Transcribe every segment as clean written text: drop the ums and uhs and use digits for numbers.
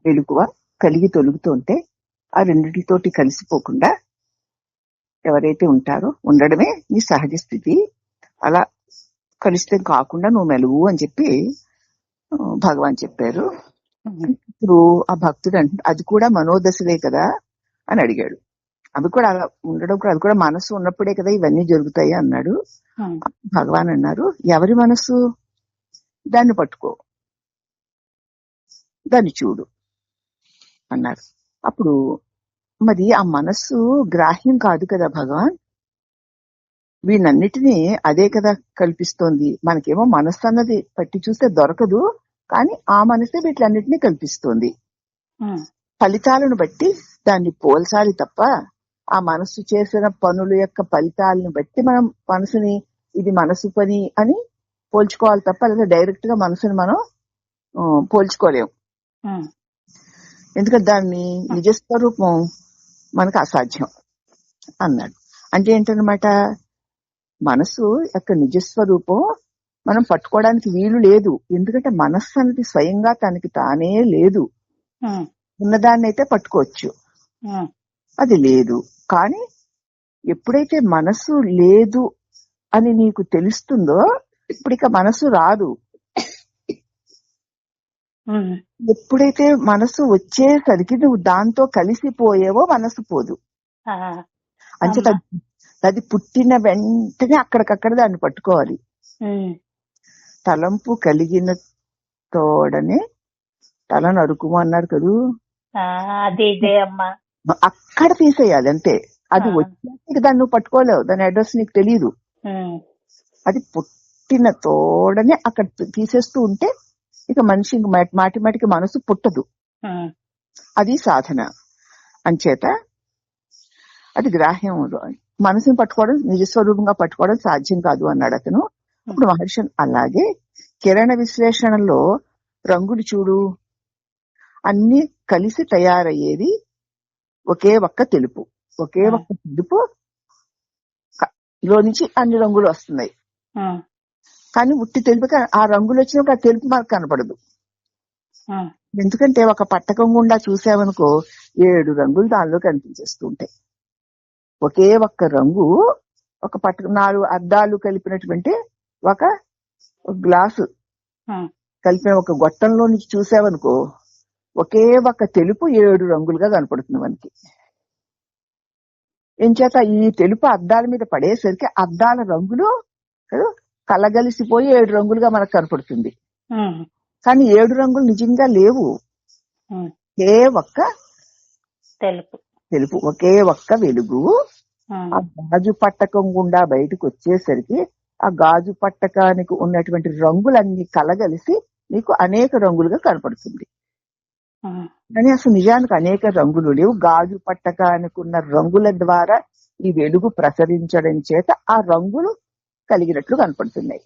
వెలుగువ కలిగి తొలుగుతుంటే ఆ రెండింటితోటి కలిసిపోకుండా ఎవరైతే ఉంటారో ఉండడమే నీ సహజ స్థితి. అలా కలుషితం కాకుండా నువ్వు మెలుగు అని చెప్పి భగవాన్ చెప్పారు. ఇప్పుడు ఆ భక్తుడు అంటే అది కూడా మనోదశలే కదా అని అడిగాడు. అవి కూడా అలా ఉండడం కూడా, అది కూడా మనసు ఉన్నప్పుడే కదా ఇవన్నీ జరుగుతాయి అన్నాడు. భగవాన్ అన్నారు, ఎవరి మనసు? దాన్ని పట్టుకో, దాన్ని చూడు అన్నారు. అప్పుడు మరి ఆ మనస్సు గ్రాహ్యం కాదు కదా భగవాన్, వీళ్ళన్నిటినీ అదే కదా కల్పిస్తోంది. మనకేమో మనస్సు అన్నది పట్టి చూస్తే దొరకదు, కానీ ఆ మనసే వీటిలన్నిటినీ కల్పిస్తోంది. ఫలితాలను బట్టి దాన్ని పోల్చాలి తప్ప ఆ మనస్సు చేసిన పనుల యొక్క ఫలితాలను బట్టి మనం మనసుని ఇది మనసు పని అని పోల్చుకోవాలి తప్ప, లేదా డైరెక్ట్ గా మనసుని మనం పోల్చుకోలేము. ఎందుకంటే దాన్ని నిజస్వరూపం మనకు అసాధ్యం అన్నాడు. అంటే ఏంటన్నమాట, మనసు యొక్క నిజస్వరూపం మనం పట్టుకోవడానికి వీలు లేదు. ఎందుకంటే మనస్సు అనేది స్వయంగా తనకి తానే లేదు. ఉన్నదాన్ని అయితే పట్టుకోవచ్చు, అది లేదు. కానీ ఎప్పుడైతే మనసు లేదు అని నీకు తెలుస్తుందో ఇప్పుడు ఇక మనసు రాదు. ఎప్పుడైతే మనసు వచ్చేసరికి నువ్వు దాంతో కలిసిపోయేవో మనసు పోదు. అంచేత అది పుట్టిన వెంటనే అక్కడికక్కడ దాన్ని పట్టుకోవాలి. తలంపు కలిగిన తోడనే తల నరుకుము అన్నారు కదూ, అక్కడ తీసేయాలి అంతే. అది వచ్చాక దాన్ని నువ్వు పట్టుకోలేవు, దాని అడ్రస్ నీకు తెలియదు. అది పుట్టిన తోడనే అక్కడ తీసేస్తూ ఉంటే ఇక మనిషి మాటి మాటికి మనసు పుట్టదు. అది సాధన. అంచేత అది గ్రాహ్యం. మనసుని పట్టుకోవడం, నిజస్వరూపంగా పట్టుకోవడం సాధ్యం కాదు అన్నాడు అతను. అప్పుడు మహర్షి అలాగే కిరణ విశ్లేషణలో రంగులు చూడు, అన్ని కలిసి తయారయ్యేది ఒకే ఒక్క తెలుపు. ఒకే ఒక్క తెలుపు లో నుంచి అన్ని రంగులు వస్తున్నాయి. కానీ ఉట్టి తెలుపు, ఆ రంగులు వచ్చినప్పుడు ఆ తెలుపు మనకు కనపడదు. ఎందుకంటే ఒక పట్టకం గుండా చూసామనుకో 7 రంగులు దానిలో కనిపించేస్తూ ఉంటాయి. ఒకే ఒక్క రంగు, ఒక పట్టకం 4 అద్దాలు కలిపినటువంటి ఒక గ్లాసు కలిపిన ఒక గొట్టంలో నుంచి చూసావనుకో ఒకే ఒక్క తెలుపు 7 రంగులుగా కనపడుతుంది మనకి. ఎంచేత ఈ తెలుపు అద్దాల మీద పడేసరికి అద్దాల రంగులు కలగలిసిపోయి 7 రంగులుగా మనకు కనపడుతుంది. కానీ 7 రంగులు నిజంగా లేవు. ఒకే ఒక్క తెలుపు, ఒకే ఒక్క వెలుగు. ఆ గాజు పట్టకం గుండా బయటకు వచ్చేసరికి ఆ గాజు పట్టకానికి ఉన్నటువంటి రంగులన్నీ కలగలిసి నీకు అనేక రంగులుగా కనపడుతుంది. కానీ అసలు నిజానికి అనేక రంగులు లేవు. గాజు పట్టకానికి ఉన్న రంగుల ద్వారా ఈ వెలుగు ప్రసరించడం చేత ఆ రంగులు కలిగినట్లు కనపడుతున్నాయి.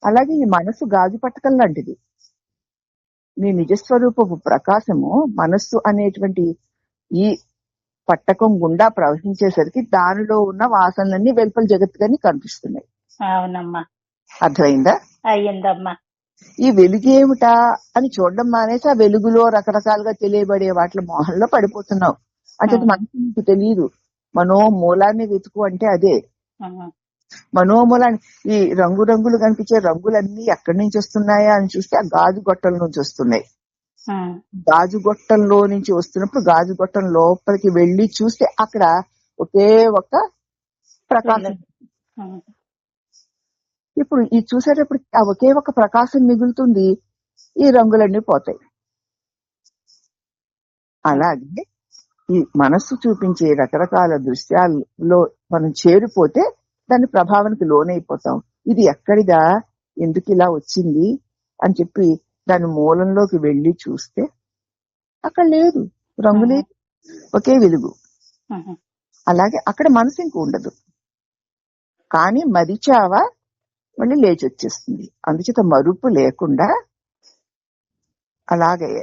అలాగే ఈ మనస్సు గాజు పట్టకం లాంటిది. నీ నిజస్వరూపపు ప్రకాశము మనస్సు అనేటువంటి ఈ పట్టకం గుండా ప్రవహించేసరికి దానిలో ఉన్న వాసనలన్నీ వెలుపల జగత్తుగాని కనిపిస్తున్నాయి. అవునమ్మా, అర్థమైందా? అయ్యిందమ్మా. ఈ వెలుగేమిటా అని చూడడం మానేసి ఆ వెలుగులో రకరకాలుగా తెలియబడే వాటి మోహంలో పడిపోతున్నావు. అంటే మనసు నీకు తెలియదు. మనోమూలాన్ని వెతుకు అంటే అదే మనోమూలాన్ని. ఈ రంగురంగులు కనిపించే రంగులన్నీ ఎక్కడి నుంచి వస్తున్నాయా అని చూస్తే ఆ గాజు గొట్టల నుంచి వస్తున్నాయి. గాజు గొట్టంలో నుంచి వస్తున్నప్పుడు గాజు గొట్టం లోపలికి వెళ్లి చూస్తే అక్కడ ఒకే ఒక ప్రకాశం. ఇప్పుడు ఈ చూసేటప్పుడు ఆ ఒకే ఒక ప్రకాశం మిగులుతుంది, ఈ రంగులన్నీ పోతాయి. అలాగే ఈ మనస్సు చూపించే రకరకాల దృశ్యాల్లో మనం చేరిపోతే దాని ప్రభావానికి లోనైపోతాం. ఇది ఎక్కడిదా, ఎందుకు ఇలా వచ్చింది అని చెప్పి దాని మూలంలోకి వెళ్లి చూస్తే అక్కడ లేదు, రంగు లేదు, ఒకే వెలుగు. అలాగే అక్కడ మనసు ఇంక ఉండదు. కానీ మరిచావా మళ్ళీ లేచి వచ్చేస్తుంది. అందుచేత మరుపు లేకుండా అలాగే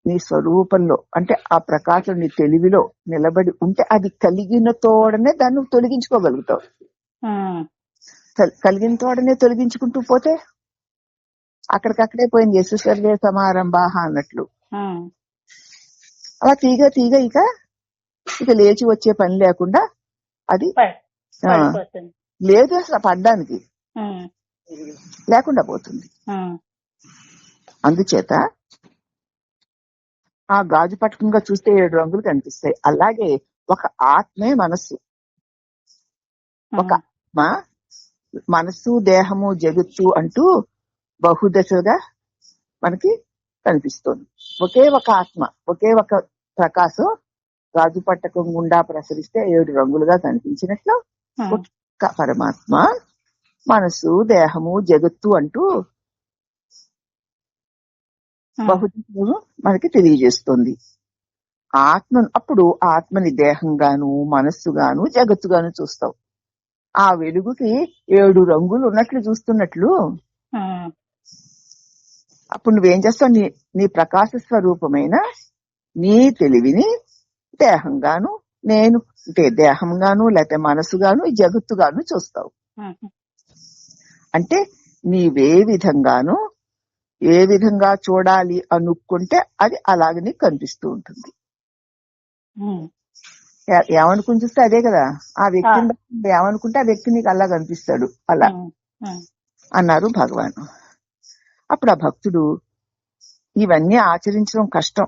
నీ స్వరూపంలో అంటే ఆ ప్రకాశం నీ తెలివిలో నిలబడి ఉంటే అది కలిగిన తోడనే దాన్ని తొలగించుకోగలుగుతావు. కలిగిన తోడనే తొలగించుకుంటూ పోతే అక్కడికక్కడే పోయింది. యశస్వర్వే సమారంభాహ అన్నట్లు అలా తీగ తీగ ఇక లేచి వచ్చే పని లేకుండా అది లేదు అసలు పడ్డానికి లేకుండా పోతుంది. అందుచేత ఆ గాజు పటకంగా చూస్తే 7 రంగులు కనిపిస్తాయి. అలాగే ఒక ఆత్మే మనస్సు. ఒక ఆత్మ మనస్సు, దేహము, జగత్తు అంటూ బహుదశగా మనకి కనిపిస్తుంది. ఒకే ఒక ఆత్మ, ఒకే ఒక ప్రకాశం గాజు పట్టకం గుండా ప్రసరిస్తే 7 రంగులుగా కనిపించినట్లు ఒక పరమాత్మ మనస్సు, దేహము, జగత్తు అంటూ బహుదశను మనకి తెలియజేస్తుంది. అప్పుడు ఆత్మని దేహంగాను, మనస్సుగాను, జగత్తుగాను చూస్తావు. ఆ వెలుగుకి 7 రంగులు ఉన్నట్లు చూస్తున్నట్లు అప్పుడు నువ్వేం చేస్తావు? నీ ప్రకాశ స్వరూపమైన నీ తెలివిని దేహంగాను, నేను అంటే దేహంగాను, లేకపోతే మనసుగాను, జగత్తుగాను చూస్తావు. అంటే ఏ విధంగా చూడాలి అనుకుంటే అది అలాగనే కనిపిస్తూ ఉంటుంది. ఏమనుకుని చూస్తే అదే కదా, ఆ వ్యక్తిని ఏమనుకుంటే ఆ వ్యక్తి నీకు అలా కనిపిస్తాడు. అలా అన్నారు భగవాన్. అప్పుడు ఆ భక్తుడు ఇవన్నీ ఆచరించడం కష్టం,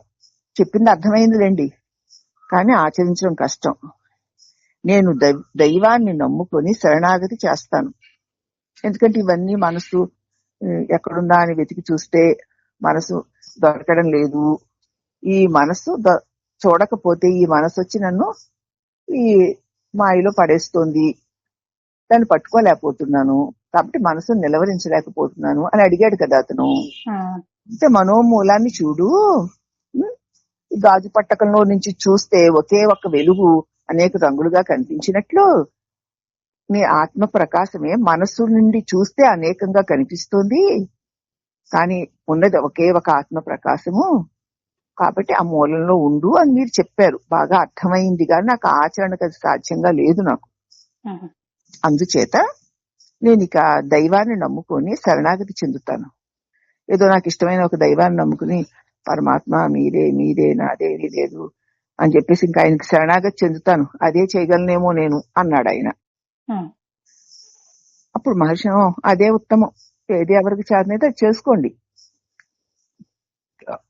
చెప్పింది అర్థమైందిలేండి, కానీ ఆచరించడం కష్టం. నేను దైవాన్ని నమ్ముకొని శరణాగతి చేస్తాను. ఎందుకంటే ఇవన్నీ మనసు ఎక్కడుందా అని వెతికి చూస్తే మనసు దొరకడం లేదు. ఈ మనసు చూడకపోతే ఈ మనసు వచ్చి నన్ను ఈ మాయలో పడేస్తోంది, దాన్ని పట్టుకోలేకపోతున్నాను, కాబట్టి మనసును నిలవరించలేకపోతున్నాను అని అడిగాడు కదా అతను. అంటే మనోమూలాన్ని చూడు, గాజు పట్టకంలో నుంచి చూస్తే ఒకే ఒక్క వెలుగు అనేక రంగులుగా కనిపించినట్లు నీ ఆత్మ ప్రకాశమే మనస్సు నుండి చూస్తే అనేకంగా కనిపిస్తోంది, కానీ ఉన్నది ఒకే ఒక ఆత్మ ప్రకాశము. కాబట్టి ఆ మూలంలో ఉండు అని మీరు చెప్పారు, బాగా అర్థమైంది, కానీ నాకు ఆచరణకు అది సాధ్యంగా లేదు నాకు. అందుచేత నేను ఇక దైవాన్ని నమ్ముకొని శరణాగతి చెందుతాను. ఏదో నాకు ఇష్టమైన ఒక దైవాన్ని నమ్ముకుని పరమాత్మ మీరే నాదేమీ లేదు అని చెప్పేసి ఇంకా ఆయనకి శరణాగతి చెందుతాను, అదే చేయగలనేమో నేను అన్నాడు ఆయన. అప్పుడు మహర్షి అదే ఉత్తమం, ఏది ఎవరికి చేతనైతే అది చేసుకోండి.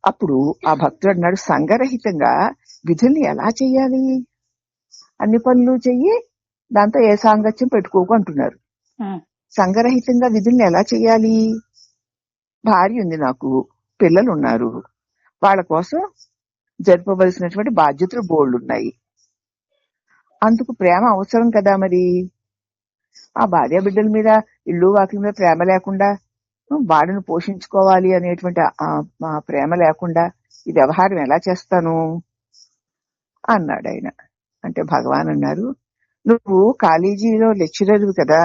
అప్పుడు ఆ భక్తుడు అన్నాడు, సంఘరహితంగా విధుల్ని ఎలా చెయ్యాలి? అన్ని పనులు చెయ్యి, దాంతో ఏ సాంగత్యం పెట్టుకోకు అంటున్నారు. సంఘరహితంగా విధుల్ని ఎలా చెయ్యాలి? భార్య ఉంది, నాకు పిల్లలు ఉన్నారు, వాళ్ళ కోసం జరపవలసినటువంటి బాధ్యతలు బోల్డ్ ఉన్నాయి. అందుకు ప్రేమ అవసరం కదా. మరి ఆ భార్య బిడ్డల మీద, ఇల్లు వాకిల మీద ప్రేమ లేకుండా, వాడిని పోషించుకోవాలి అనేటువంటి ఆ ప్రేమ లేకుండా ఈ వ్యవహారం ఎలా చేస్తాను అన్నాడు ఆయన. అంటే భగవాన్ అన్నారు, నువ్వు కాలేజీలో లెక్చరర్ కదా,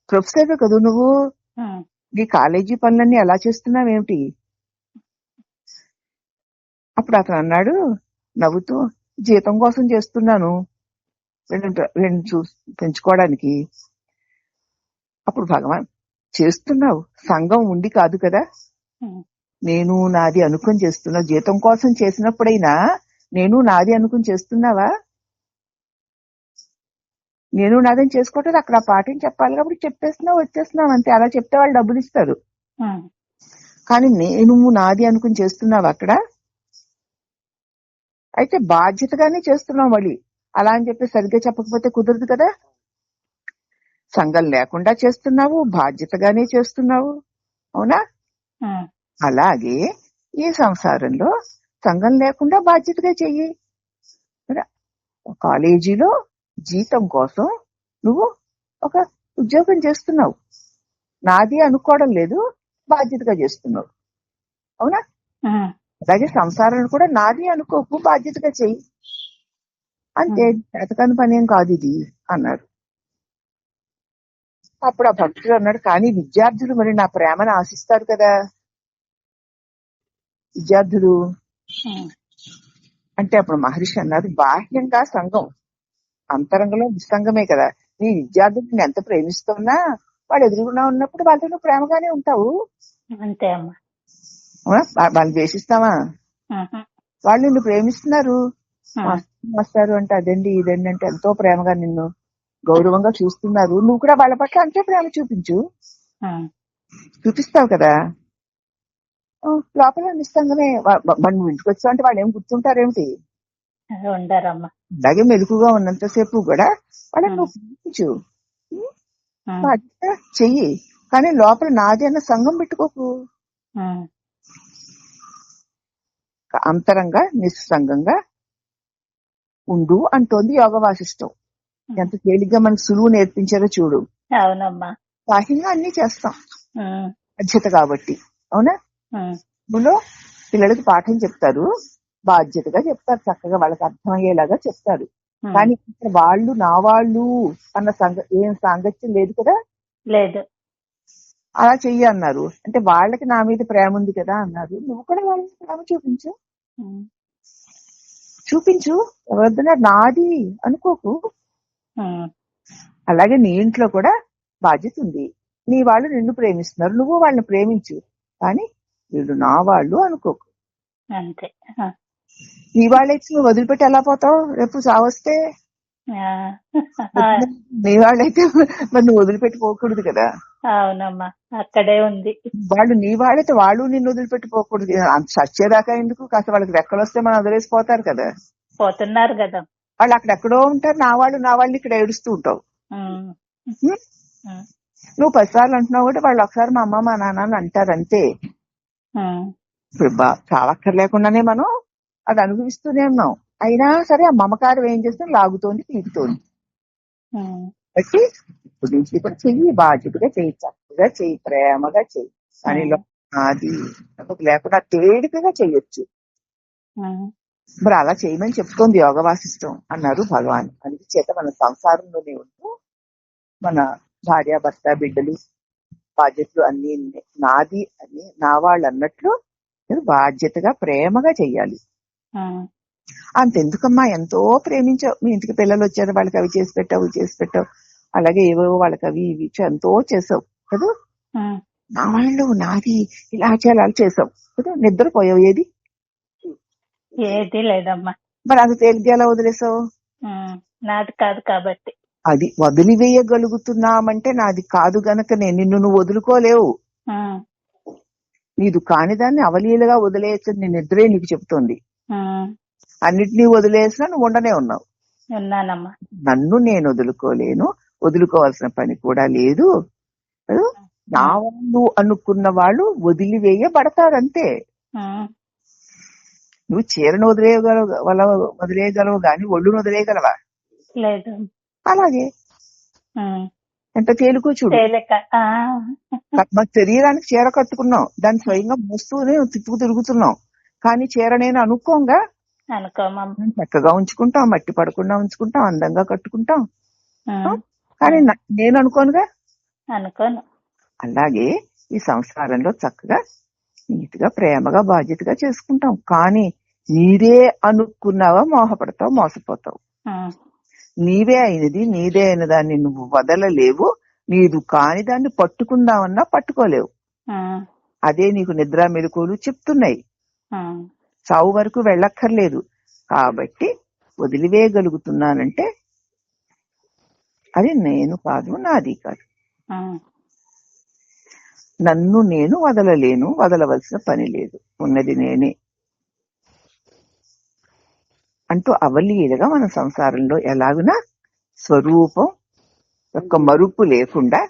ప్రొఫెసర్ కదా నువ్వు, ఈ కాలేజీ పనులన్నీ ఎలా చేస్తున్నావేమిటి? అప్పుడు అతను అన్నాడు నవ్వుతూ, జీతం కోసం చేస్తున్నాను, రెండు పెంచుకోవడానికి. అప్పుడు భగవాన్, చేస్తున్నావు సంఘం ఉండి కాదు కదా, నేను నాది అనుకుని చేస్తున్నావు. జీతం కోసం చేసినప్పుడైనా నేను నాది అనుకుని చేస్తున్నావా? నేను నాదని చేసుకోవట్లేదు, అక్కడ పాఠం చెప్పాలి కాబట్టి చెప్పేస్తున్నావు, వచ్చేస్తున్నావు అంతే. అలా చెప్తే వాళ్ళు డబ్బులు ఇస్తారు, కానీ నేను నాది అనుకుని చేస్తున్నావు అక్కడ. అయితే బాధ్యతగానే చేస్తున్నావు. మళ్ళీ అలా అని చెప్పి సరిగ్గా చెప్పకపోతే కుదరదు కదా. సంఘం లేకుండా చేస్తున్నావు, బాధ్యతగానే చేస్తున్నావు, అవునా? అలాగే ఈ సంసారంలో సంఘం లేకుండా బాధ్యతగా చెయ్యి. కాలేజీలో జీతం కోసం నువ్వు ఒక ఉద్యోగం చేస్తున్నావు, నాది అనుకోవడం లేదు, బాధ్యతగా చేస్తున్నావు, అవునా? అలాగే సంసారాన్ని కూడా నాది అనుకోకు, బాధ్యతగా చెయ్యి, అంతే. చేతకాని పని ఏం కాదు ఇది అన్నాడు. అప్పుడు ఆ భక్తుడు అన్నాడు, కానీ విద్యార్థులు మరి నా ప్రేమను ఆశిస్తారు కదా. విద్యార్థులు అంటే అప్పుడు మహర్షి అన్నారు, బాహ్యంగా సంఘం, అంతరంగంలో నిస్సంగమే కదా. నీ విద్యార్థులు ఎంత ప్రేమిస్తున్నా వాడు ఎదురుగున్నా ఉన్నప్పుడు వాళ్ళతో ప్రేమగానే ఉంటావు, అంతే అమ్మా. వాళ్ళు ద్వేషిస్తావా? వాళ్ళు నిన్ను ప్రేమిస్తున్నారు. మాస్టారు అంటే అదండి ఇదండి అంటే ఎంతో ప్రేమగా నిన్ను గౌరవంగా చూస్తున్నారు. నువ్వు కూడా వాళ్ళ పట్ల అంతే ప్రేమ చూపిస్తావు కదా. లోపల నిస్తంగానే నువ్వు ఇంటికి వచ్చావు అంటే వాళ్ళు ఏం గుర్తుంటారేమిటి? అలాగే మెలుకుగా ఉన్నంతసేపు కూడా వాళ్ళని నువ్వు ప్రేమించు, చెయ్యి. కానీ లోపల నాది అన్న సంఘం పెట్టుకోకు. అంతరంగా నిస్సంగంగా ఉండు అంటోంది యోగ వాసిష్టం. ఎంత తేలిగ్గా మనకు సులువు నేర్పించారో చూడు. అవునమ్మా, బాహ్యంగా అన్ని చేస్తాం బాధ్యత కాబట్టి. అవునా? నువ్వులో పిల్లలకి పాఠం చెప్తారు, బాధ్యతగా చెప్తారు, చక్కగా వాళ్ళకి అర్థమయ్యేలాగా చెప్తారు. కానీ వాళ్ళు నా వాళ్ళు అన్న ఏం సాంగత్యం లేదు కదా. లేదు. అలా చెయ్యి అన్నారు అంటే వాళ్ళకి నా మీద ప్రేమ ఉంది కదా అన్నారు. నువ్వు కూడా వాళ్ళకి ప్రేమ చూపించు. ఎవరిదైనా నాది అనుకోకు. అలాగే నీ ఇంట్లో కూడా బాధ్యత ఉంది. నీ వాళ్ళు నిన్ను ప్రేమిస్తున్నారు, నువ్వు వాళ్ళని ప్రేమించు. కానీ వీళ్ళు నా వాళ్ళు అనుకోకు. అంతే. నీ వాళ్ళైతే నువ్వు వదిలిపెట్టి ఎలా పోతావు? రేపు చావొస్తే నీ వాళ్ళైతే మరి నువ్వు వదిలిపెట్టిపోకూడదు కదా. అవునమ్మా, అక్కడే ఉంది. వాళ్ళు నీ వాళ్ళైతే వాళ్ళు నిన్ను వదిలిపెట్టిపోకూడదు. చచ్చేదాకా ఎందుకు? కాస్త వాళ్ళకి రెక్కలు వస్తే మనం వదిలేసిపోతారు కదా. పోతున్నారు కదా వాళ్ళు అక్కడెక్కడో ఉంటారు. నా వాళ్ళు ఇక్కడ ఏడుస్తూ ఉంటావు. నువ్వు 10 సార్లు అంటున్నావు కూడా వాళ్ళు ఒకసారి మా అమ్మ మా నాన్న అని అంటారు అంతే. ఇప్పుడు చావక్కర్లేకుండానే మనం అది అనుభవిస్తూనే ఉన్నాం. అయినా సరే ఆ మమకారం ఏం చేస్తుంది? లాగుతోంది, పీకుతోంది. బట్టి ఇప్పుడు నుంచి కూడా చెయ్యి, బాధ్యతగా చెయ్యి, చక్కగా చెయ్యి, ప్రేమగా చెయ్యి. కానీ అది లేకుండా తేలికగా చెయ్యొచ్చు. మరి అలా చేయమని చెప్తోంది యోగ వాసిష్టం అన్నారు భగవాన్. అందుచేత మన సంసారంలోనే ఉంటూ మన భార్య భర్త బిడ్డలు బాధ్యతలు అన్ని నాది అని నా వాళ్ళు అన్నట్లు బాధ్యతగా ప్రేమగా చెయ్యాలి. అంతెందుకమ్మా, ఎంతో ప్రేమించావు. మీ ఇంటికి పిల్లలు వచ్చారు, వాళ్ళకి అవి చేసి పెట్టావు, అలాగే ఏవో వాళ్ళకి అవి ఇవి ఎంతో చేసావు కదా. నా వాళ్ళు నాది ఇలా చేసావు కదా. నిద్రపోయావు ఏది లేదమ్మా. మరి అది తేలిగ్గా ఎలా వదిలేసావు? నాది కాదు కాబట్టి. అది వదిలివేయగలుగుతున్నామంటే నాది కాదు గనకనే నిన్ను నువ్వు వదులుకోలేవు. నీదు కాని దాన్ని అవలీలగా వదిలేయచ్చని నీ నిద్రే నీకు చెప్తోంది. అన్నిటినీ వదిలేసినా నువ్వు ఉండనే ఉన్నావు. నన్ను నేను వదులుకోలేను, వదులుకోవాల్సిన పని కూడా లేదు. నా వాళ్ళు అనుకున్న వాళ్ళు వదిలివేయబడతారంతే. నువ్వు చీరను వదిలేయగలవు గాని ఒళ్ళును వదిలేయగలవా? లేదు. అలాగే ఎంత తేలికో చూడు. మన శరీరానికి చీర కట్టుకున్నాం, దాన్ని స్వయంగా మోస్తూనే తిరుగుతున్నాం. కానీ చీర నేను అనుకోంగా చక్కగా ఉంచుకుంటాం, మట్టి పడకుండా ఉంచుకుంటాం, అందంగా కట్టుకుంటాం. కానీ నేను అనుకోనుగా. అలాగే ఈ సంసారంలో చక్కగా నీట్గా ప్రేమగా బాధ్యతగా చేసుకుంటాం. కానీ నీదే అనుకున్నావా మోహపడతావు, మోసపోతావు. నీవే అయినది, నీదే అయిన దాన్ని నువ్వు వదలలేవు. నీదు కాని దాన్ని పట్టుకుందామన్నా పట్టుకోలేవు. అదే నీకు నిద్ర మెలకువలు చెప్తున్నాయి. చావు వరకు వెళ్ళక్కర్లేదు. కాబట్టి వదిలివేయగలుగుతున్నానంటే అది నేను కాదు, నాది కాదు. నన్ను నేను వదలలేను, వదలవలసిన పని లేదు, ఉన్నది నేనే అంటూ అవలీలగా మన సంసారంలో ఎలాగునా స్వరూపం యొక్క మరుపు లేకుండా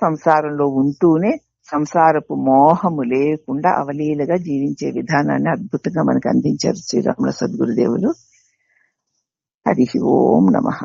సంసారంలో ఉంటూనే సంసారపు మోహము లేకుండా అవలీలగా జీవించే విధానాన్ని అద్భుతంగా మనకు అందించారు శ్రీరాముల సద్గురుదేవులు. హరి ఓం నమః.